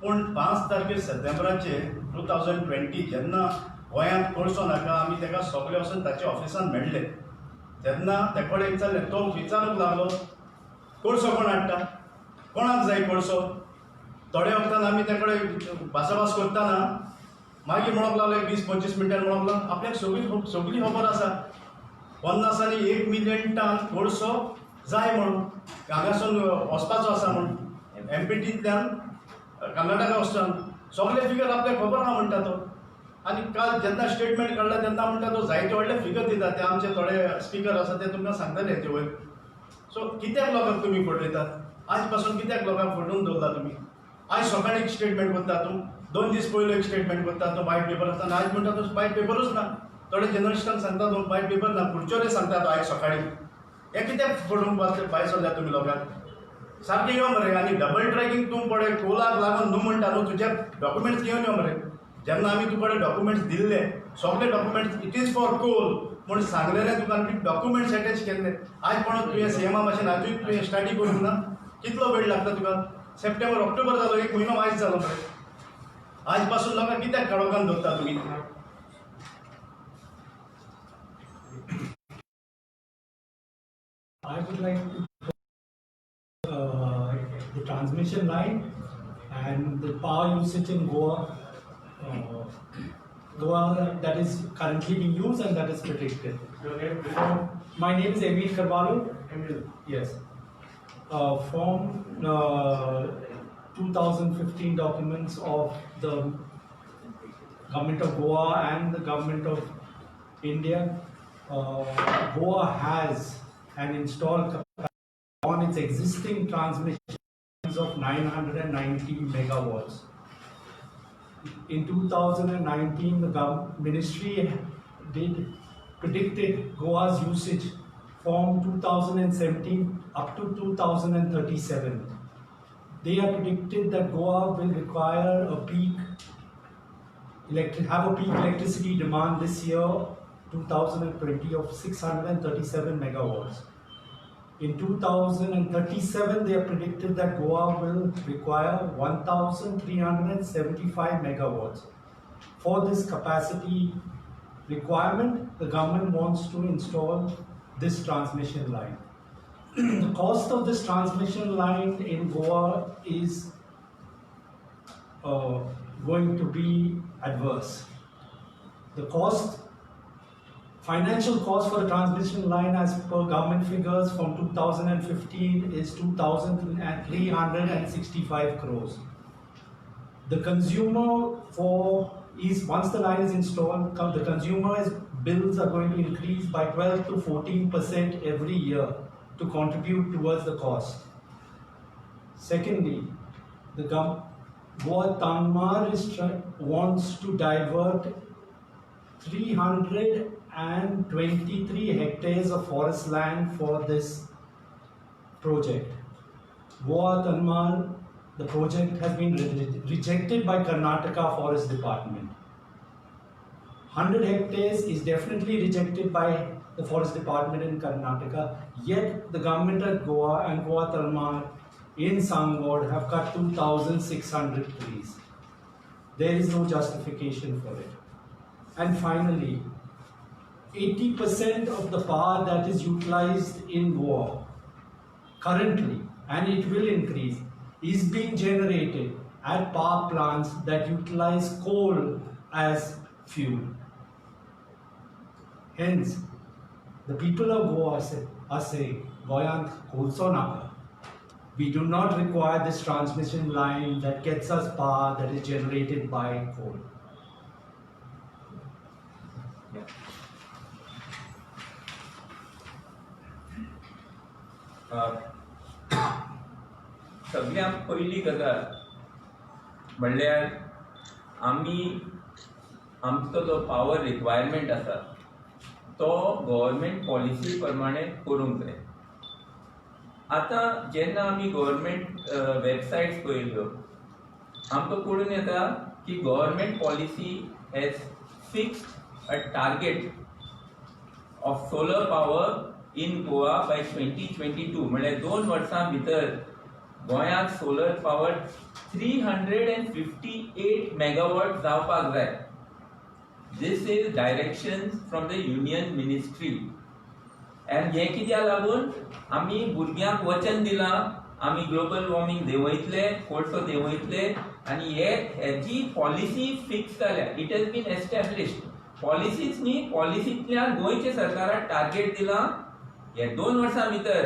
पूण 5 तारखेर सप्टेंबराचे 2020 जेन्ना गोंयांत कोळसो नाका आमी ताका सगळे वचून ताच्या ऑफिसान मेळ्ळे तेन्ना ते कडेन विचारलें तो विचारूंक लागलो कोळसो कोण हाडटा कोणाक जाय कोळसो थोड्या वखदान आमी ते कडेन भासाभास करतना मागीर म्हणूंक लागलो 20-25 मिनटान म्हणूंक लागलो आपल्याक सगळी खबर आसा 50 आनी 1 मिलियन टन कोळसो जाय म्हणून हांगासून वचपाचो आसा म्हणून एमपीटींतल्यान कर्नाटका वचून सगळे फिगर आपल्याक खबर ना म्हणटा तो आनी काल जेन्ना स्टेटमेंट काडला तेन्ना म्हणटा तो जायते व्हडले फिगर दिता ते आमचे थोडे स्पीकर आसा ते तुमकां सांगतले हेचे वयर सो कित्याक लोकांक तुमी फटयतात आज पासून कित्याक लोकांक फटोवन दवरला तुमी आज सकाळी एक स्टेटमेंट करता तूं 2 दीस पयलो एक स्टेटमेंट करता तो वायट पेपर आसता आज म्हणटा तो वायट पेपरूच ना थोडे जर्नलिस्टांक सांगता तो वायट पेपर ना पुढच्योरे सांगता तो आज सकाळी हे कित्याक फटोवन भायर सरल्या तुमी लोकांक सारकें यो मरे आनी डबल ट्रॅकिंग तूं पळय कोलाक लागून न्हू म्हणटा न्हू तुजे डॉक्युमेंट्स घेवन यो मरे जेन्ना आमी तुका डॉक्युमेंट्स दिल्ले सगळे documents it is for call म्हूण सांगलेलें तुका आनी डॉक्युमेंट्स अटॅच केल्ले आज पण तुवें सीएमा भाशेन आजूय तुवें स्टडी करूंक ना कितलो वेळ लागता तुका सप्टेंबर ऑक्टोबर जालो 1 म्हयनो वायज जालो मरे आज पासून लोकांक कित्याक काळोखान दवरता तुमी I would like to the transmission line and the power usage in Goa. Goa that is currently being used and that is predicted. My name is Emil Carvalho. Yes. From 2015 documents of the government of Goa and the government of India, Goa has an installed capacity on its existing transmission of 990 megawatts. In 2019, the ministry predicted Goa's usage from 2017 up to 2037. They have predicted that Goa will require a peak electricity demand this year, 2020, of 637 megawatts. In 2037, they have predicted that Goa will require 1,375 megawatts. For this capacity requirement, the government wants to install this transmission line. The cost of this transmission line in Goa is going to be adverse. The financial cost for the transmission line as per government figures from 2015 is 2,365 crores. The consumer once the line is installed, the consumer's bills are going to increase by 12 to 14% every year to contribute towards the cost. Secondly, the Goa Tanmar wants to divert 323 hectares of forest land for this project. Goa Tanmar, the project has been rejected by Karnataka Forest Department. 100 hectares is definitely rejected by the Forest Department in Karnataka, yet the government at Goa and Goa Tanmar in Sangod have cut 2,600 trees. There is no justification for it. And finally, 80% of the power that is utilized in Goa currently, and it will increase, is being generated at power plants that utilize coal as fuel. Hence, the people of Goa are saying, Goyank kolso naka. We do not require this transmission line that gets us power that is generated by coal. सगळ्यांत पयली गजाल म्हणल्यार आमचो जो power requirement आसा तो government policy प्रमाणे करूंक जाय. आतां जेन्ना आमी गव्हर्मेंट वेबसायट्स पळयल्यो आमकां कळून येता की government policy has fixed a target of solar power in Goa by 2022 म्हणजे 2 वर्सां भितर गोंयांत सोलर पावर 358 मेगावॉट जावपाक जाय. This is directions from the union ministry. And हे कित्याक लागून आमी भुरग्यांक वचन दिलां आमी ग्लोबल वॉर्मिंग देंवयतले, कोळसो देंवयतले आनी हेची पॉलिसी फिक्स जाल्या. It has been established. पॉलिसीच न्ही, पॉलिसींतल्यान गोंयच्या सरकारान टार्गेट दिलां हे 2 वर्सां भितर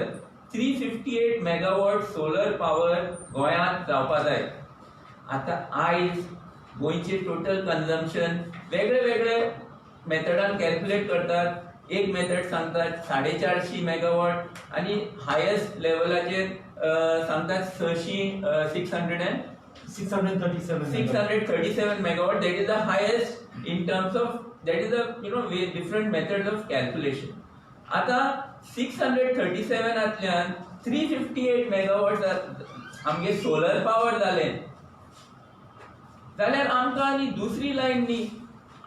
358 मेगावॉट सोलर पावर गोंयांत जावपा जाय. आतां आयज गोंयचे टोटल कन्जम्पशन वेगळे वेगळे मेथडान कॅल्क्युलेट करतात. एक मेथड सांगतात 450 मेगावॉट आणि हायेस्ट लेवलाचेर सांगतात 637 megawatt. That is the highest in terms of, that is the different methods of calculation. आता 637 आतल्यान 358 मेगावॉट आमगे सोलर पावर जाले जाल्यार आमकां आनी दुसरी लायन न्ही,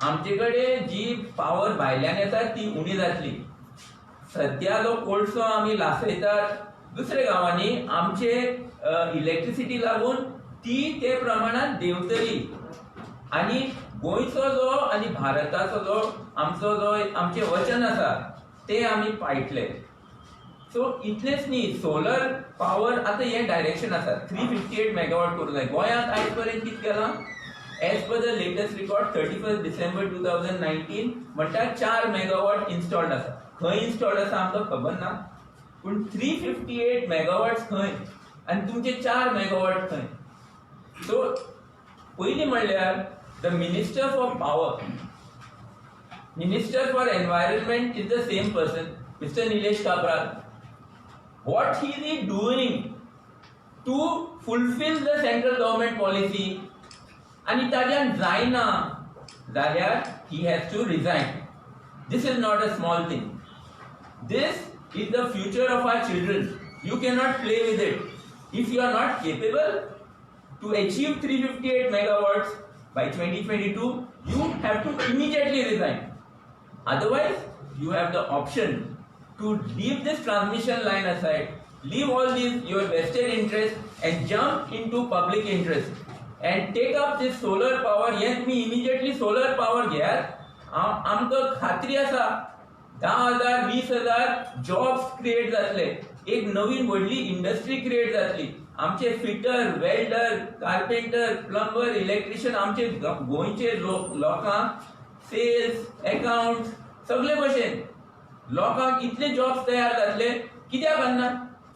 आमचे कडेन जी पावर भायल्यान येता ती उणी जातली. सध्या जो कोळसो आमी लासयतात दुसऱ्या गांवांनी आमचे इलेक्ट्रिसिटी लागून ती ते प्रमाणात देंवतली आनी गोंयचो जो आनी भारताचो जो आमचे वचन आसा ते आमी पायटले. सो इतलेच न्ही, सोलर पावर आतां हे डायरेक्शन आसा 358 मेगावॉट करूं जाय. गोंयांत आयज पर्यंत कितें केलां? As per the latest record 31st December 2019 म्हणटा 4 मेगावॉट इन्स्टॉल्ड आसा. खंय इन्स्टॉल्ड आसा आमकां खबर ना, पूण 358 मेगावॉट्स खंय आनी तुमचे 4 मेगावॉट खंय? सो पयलीं म्हणल्यार the minister for power, minister for environment is the same person, mister Nilesh Cabral. What he is doing to fulfill the central government policy आणि ताज्यान जायना जाल्यार he has to resign. This is not a small thing. This is the future of our children. You cannot play with it. If you are not capable to achieve 358 megawatts by 2022, you have to immediately resign. Otherwise, you have the option to leave this transmission line aside, leave all these your vested interests and jump into public interest and take up this solar power. Yes, तुम्ही immediately solar power घेयात, आमकां खात्री आसा 10,000 20,000 jobs create जातले. एक नवीन व्हडली industry create जातली. आमचे fitter, welder, carpenter, plumber, electrician, आमचे गोंयचे लोकांक सेल्स, अकाउंट्स सगळे भशेन लोकांक इतले जॉब्स तयार जातले. कित्याक करना?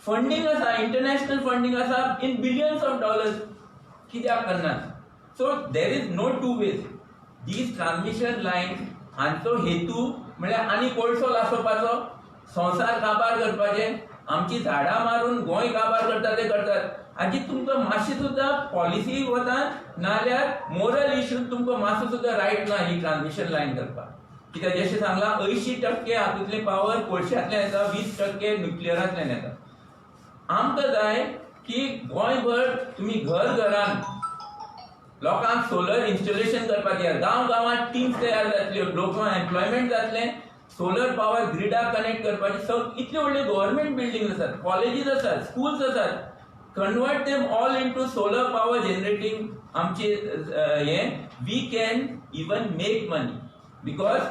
फंडिंग आसा, इंटरनॅशनल फंडिंग आसा इन बिलियन्स ऑफ डॉलर्स. कित्याक करना? So there is no two ways. These transmission line हांचो हेतू म्हळ्यार आनी कोळसो लासोवपाचो, संवसार काबार करपाचे, आमची झाडां मारून गोंय काबार करता ते करतात. हाची तुमकां मातशी सुद्दां पॉलिसी वता नाल्यार मोरल इश्यूज तुमकां मातसो सुद्दां रायट ना ही ट्रान्समिशन लायन करपाक. कित्याक जशें सांगलां 80% हातूंतले पावर कोळश्यांतल्यान येता, 20% न्युक्लियरांतल्यान येता. आमकां जाय की गोंयभर तुमी घरान लोकांक सोलर इन्स्टॉलेशन करपाक दियात. गांवांत टीम्स तयार जातल्यो, लोकांक एम्प्लॉयमेंट जातलें, सोलर पावर ग्रिडाक कनेक्ट करपाची इतल्यो व्हडल्यो गव्हर्नमेंट बिल्डिंग्स आसात, कॉलेजीस आसात, स्कूल्स आसात. Convert them all into solar power generating आमचे हे we can even make money. Because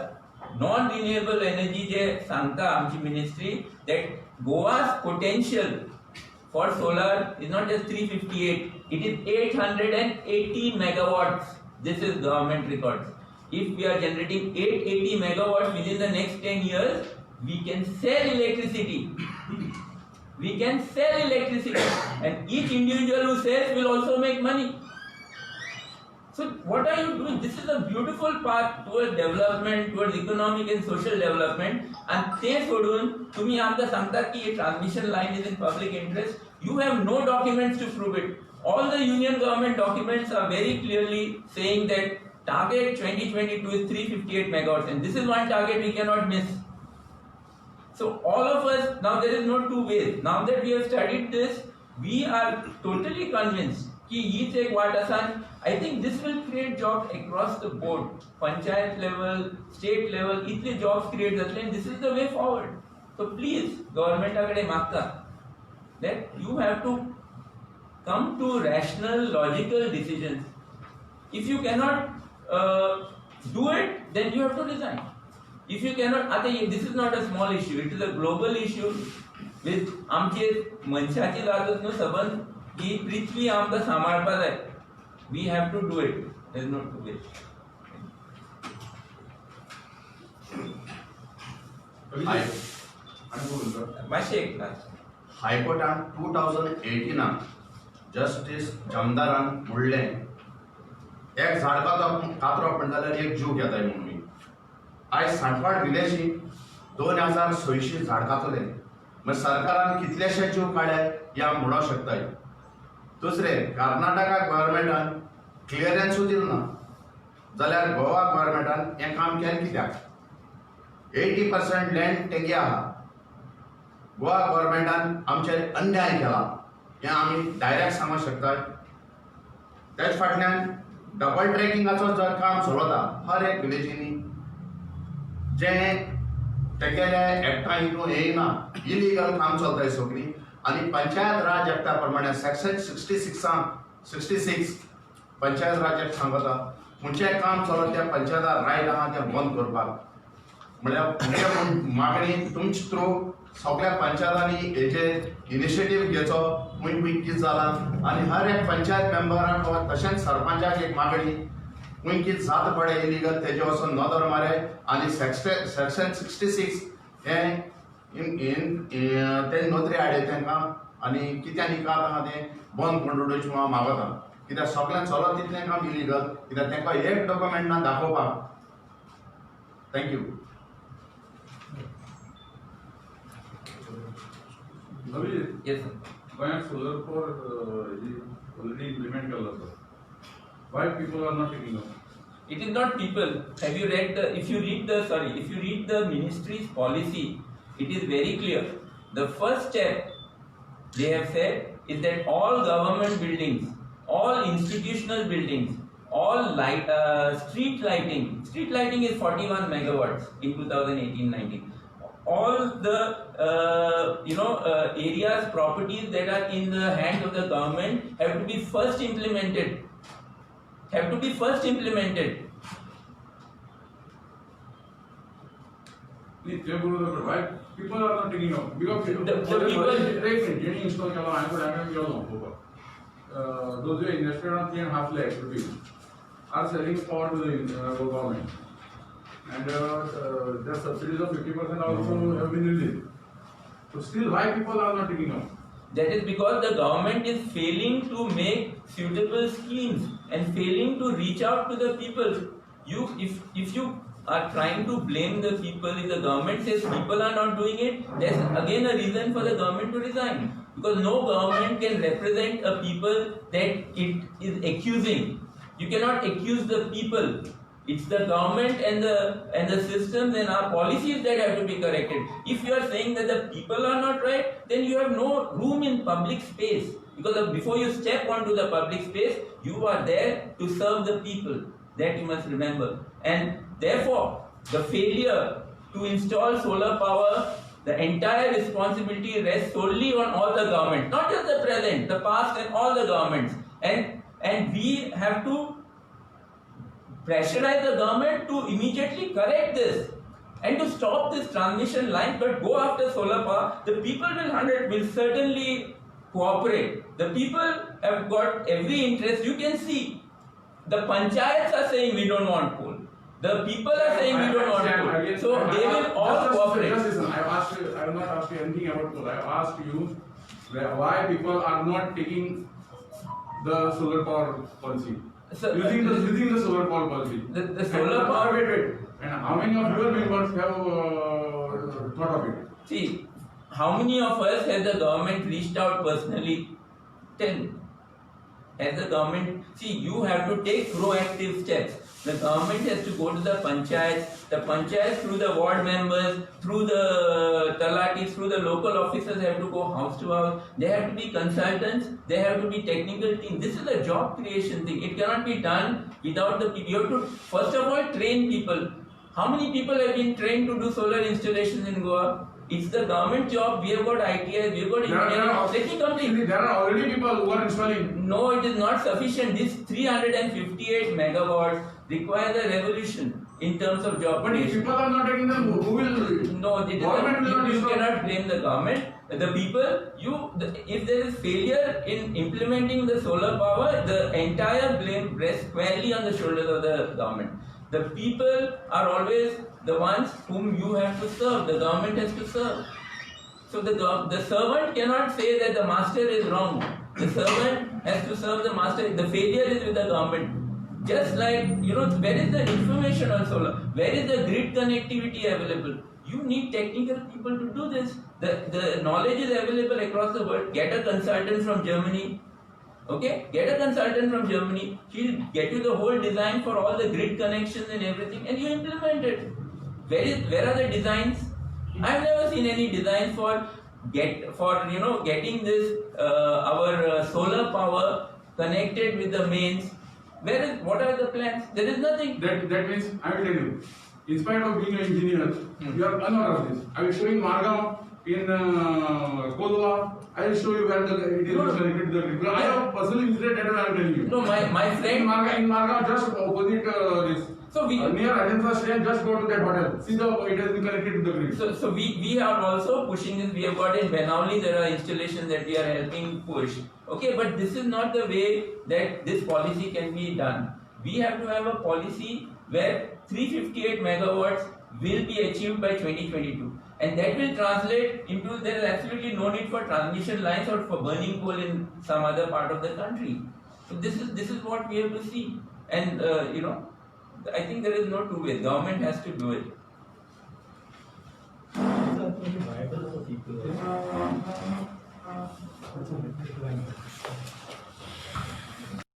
non renewable energy जे सांगता आमची ministry that Goa's potential for solar is not just 358, it is 880 megawatts. This is government records. If we are generating 880 megawatts within the next 10 years, we can sell electricity. We can sell electricity and each individual who sells will also make money. So what are you doing? This is a beautiful path towards development, towards economic and social development. And ते सोडून तुम्ही आमकां सांगतात की हे transmission line is in public interest. You have no documents to prove it. All the union government documents are very clearly saying that target 2022 is 358 megawatts, and this is one target we cannot miss. So all of us, now there is no two ways. Now that we have studied this, we are totally convinced कि हीच एक वाट आसा. I think this will create jobs across the board. Panchayat level, state level, इतले jobs create जातले, and this is the way forward. So please, government आकडे मागता that you have to come to rational, logical decisions. If you cannot do it, then you have to resign. If you cannot, this is not a small issue, it is a global issue with आमचे मनशाची जातच न्हू सबंद ही पृथ्वी आमकां सांबाळपा जाय. We have to do it. There is no two ways. मातशें एक हायकोर्टान 2018 justice जमदारान म्हणलें एक झाड कातरप म्हणटा जाल्यार एक जीव घेताय म्हणून. आयज सांडपाट विलेजी 2600 झाड कातले. मागीर सरकारान कितलेशे जीव काडले या म्हणूंक शकताय. दुसरे कर्नाटका गव्हर्मेंटान क्लियरन्सूच दिल ना जाल्यार गोवा गव्हर्मेंटान हें काम केलें कित्याक? 80% लँड तेगे आहा. गोवा गव्हर्मेंटान आमचेर अन्याय केला हें आमी डायरेक्ट सांगूंक शकतात. तेच फाटल्यान डबल ट्रॅकिंगाचो जर काम चलता हर एक विलेजींनी जें तेगेले एक्टा हितून येयना इलिगल काम चलताय सगळी. आनी पंचायत राज एक्टा प्रमाणे सेक्शन 66 पंचायत राज एक्ट सांगता खंयचें काम चलत त्या पंचायतार रायट आहा तें बंद करपाक. म्हळ्यार मागणी तुमचे थ्रू सगळ्या पंचायतांनी हेचेर इनिशिएटीव घेवचो. खंय कितें जालां आनी हर एक पंचायत मेंबराक वा तशेंच सरपंचाक एक मागणी खंय कितें जाता पळय इलिगल तेजे वचून नदर मारे आनी सेक्शन 66 हें ते नोंदरी हाडे तांकां आनी कित्या निकाल आहा तें बंद करून उडोवचें म्हणून मागता. कित्याक सगळें चलत तितलें काम इलिगल. कित्याक तांकां एक डॉक्युमेंट ना दाखोवपाक. थँक्यू. Yes, sir. गोंयांत सोलर पावर ऑलरेडी इम्प्लिमेंट केल्लो आसा. Why people are not taking up? It is not people. Have you read if you read the ministry's policy, it is very clear. The first step they have said is that all government buildings, all institutional buildings, all street lighting is 41 megawatts in 2018-19. All the areas, properties that are in the hands of the government have to be first implemented. Please tell me why people are not taking up. Because getting installed केला हांवें पण केलो. Those who invested on 3.5 lakh rupees are selling power to the government. And their subsidies of 50% also have been released. So still, why people are not taking up? That is because the government is failing to make suitable schemes and failing to reach out to the people. If you are trying to blame the people, if the government says people are not doing it, that's again a reason for the government to resign. Because no government can represent a people that it is accusing. You cannot accuse the people. It's the government and the systems and our policies that have to be corrected. If you are saying that the people are not right, then you have no room in public space. Because before you step onto the public space, you are there to serve the people. That you must remember. And therefore, the failure to install solar power, the entire responsibility rests solely on all the governments, not just the present, the past and all the governments. And we have to pressurize the government to immediately correct this and to stop this transmission line, but go after solar power. The people will certainly cooperate. The people have got every interest. You can see the panchayats are saying we don't want coal. The people are saying we don't want coal. So they will all cooperate. Just listen, I have not asked you anything about coal. I have asked you why people are not taking the solar power policy. So, using the solar power policy. The solar power. Wait. And how many of your members have thought of it? See, how many of us has the government reached out personally? 10. Has the government? See, you have to take proactive steps. The government has to go to the panchayats through the ward members, through the talatis, through the local officers have to go house to house. There have to be consultants, there have to be technical teams. This is a job creation thing. It cannot be done without the people. You have to first of all train people. How many people have been trained to do solar installations in Goa? It's the government job. We have got ITI, we have got engineering. Let me complete. There are already people who are installing. No, it is not sufficient. This 358 megawatts requires a revolution in terms of job But if creation. people are not taking them, who will? No, it is Government will not you install. cannot blame the government. The people, if there is failure in implementing the solar power, the entire blame rests squarely on the shoulders of the government. The people are always the ones whom you have to serve. The government has to serve. So the servant cannot say that the master is wrong. The servant has to serve the master. The failure is with the government. Just like, where is the information on solar? Where is the grid connectivity available? You need technical people to do this. The knowledge is available across the world. Get a consultant from Germany. Okay? Get a consultant from Germany. He'll get you the whole design for all the grid connections and everything, and you implement it. Where are the designs? I've never seen any designs for getting this our solar power connected with the mains. What are the plans? There is nothing. That means, I will tell you, in spite of being an engineer, you are unaware of this. I will show you Margam in Kodwa. I will show you where it is connected to the grid. I have personally visited that, I am telling you. No, my friend. In Margam, just opposite this. So near Ajanta Station, just go to that hotel. See it has been connected to the grid. So we are also pushing this. We have got in Benauli, there are installations that we are helping push. Okay, but this is not the way that this policy can be done. We have to have a policy where 358 megawatts will be achieved by 2022. And that will translate into there is absolutely no need for transmission lines or for burning coal in some other part of the country. So this is what we have to see. And I think there is no two ways. Government has to do it. Viable for people.